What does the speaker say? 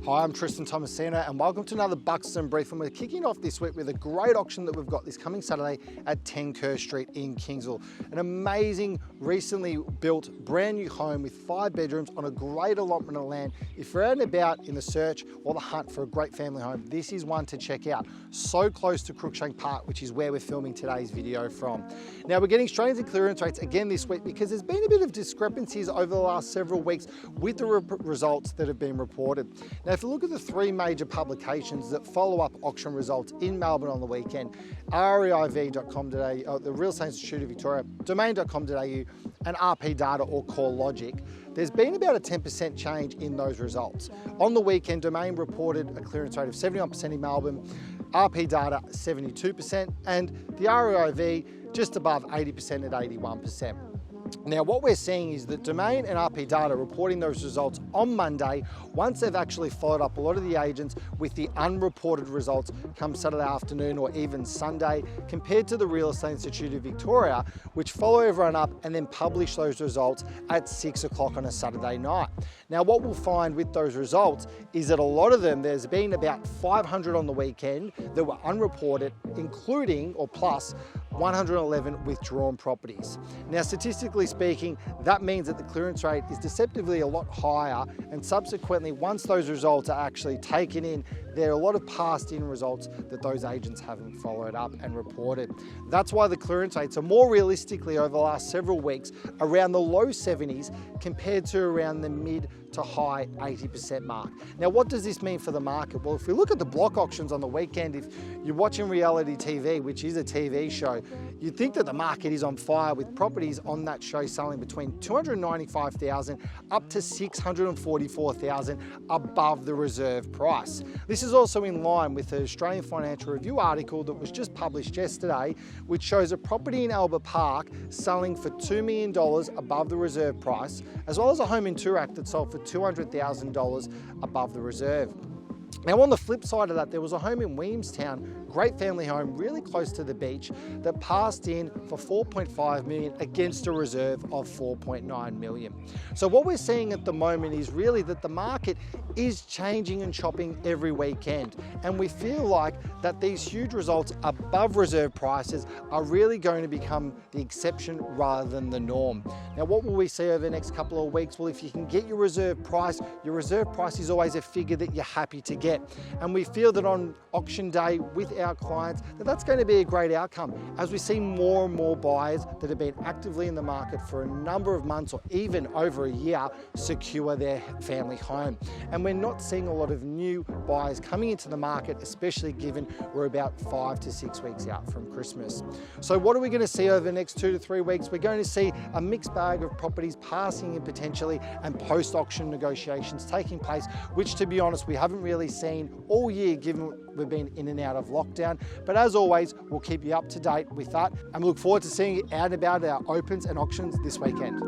Hi, I'm Tristan Thomasino and welcome to another Buxton brief, and we're kicking off this week with a great auction that we've got this coming Saturday at 10 Kerr Street in Kingsville. An amazing, recently built, brand new home with 5 bedrooms on a great allotment of land. If you're out and about in the search or the hunt for a great family home, this is one to check out. So close to Crookshank Park, which is where we're filming today's video from. Now we're getting straight into clearance rates again this week because there's been a bit of discrepancies over the last several weeks with the results that have been reported. Now, if you look at the 3 major publications that follow up auction results in Melbourne on the weekend, reiv.com.au, the Real Estate Institute of Victoria, domain.com.au and RP Data or CoreLogic, there's been about a 10% change in those results. On the weekend, Domain reported a clearance rate of 71% in Melbourne, RP Data 72%, and the REIV just above 80% at 81%. Now, what we're seeing is that Domain and RP Data reporting those results on Monday, once they've actually followed up a lot of the agents with the unreported results come Saturday afternoon or even Sunday, compared to the Real Estate Institute of Victoria, which follow everyone up and then publish those results at 6 o'clock on a Saturday night. Now, what we'll find with those results is that a lot of them, there's been about 500 on the weekend that were unreported, including or plus 111 withdrawn properties. Now, statistically speaking, that means that the clearance rate is deceptively a lot higher, and subsequently, once those results are actually taken in, there are a lot of passed in results that those agents haven't followed up and reported. That's why the clearance rates are more realistically over the last several weeks around the low 70s compared to around the mid to high 80% mark. Now, what does this mean for the market? Well, if we look at the block auctions on the weekend, if you're watching reality TV, which is a TV show, you'd think that the market is on fire with properties on that show selling between 295,000 up to 644,000 above the reserve price. This is also in line with the Australian Financial Review article that was just published yesterday, which shows a property in Albert Park selling for $2 million above the reserve price, as well as a home in Toorak that sold for $200,000 above the reserve. Now, on the flip side of that, there was a home in Williamstown, great family home, really close to the beach, that passed in for $4.5 million against a reserve of $4.9 million. So what we're seeing at the moment is really that the market is changing and chopping every weekend. And we feel like that these huge results above reserve prices are really going to become the exception rather than the norm. Now, what will we see over the next couple of weeks? Well, if you can get your reserve price is always a figure that you're happy to get. And we feel that on auction day with our clients, that's going to be a great outcome as we see more and more buyers that have been actively in the market for a number of months or even over a year secure their family home. And we're not seeing a lot of new buyers coming into the market, especially given we're about 5 to 6 weeks out from Christmas. So what are we going to see over the next 2 to 3 weeks? We're going to see a mixed bag of properties passing in potentially and post-auction negotiations taking place, which, to be honest, we haven't really seen all year given we've been in and out of lockdown. But as always, we'll keep you up to date with that, and we look forward to seeing you out and about our opens and auctions this weekend.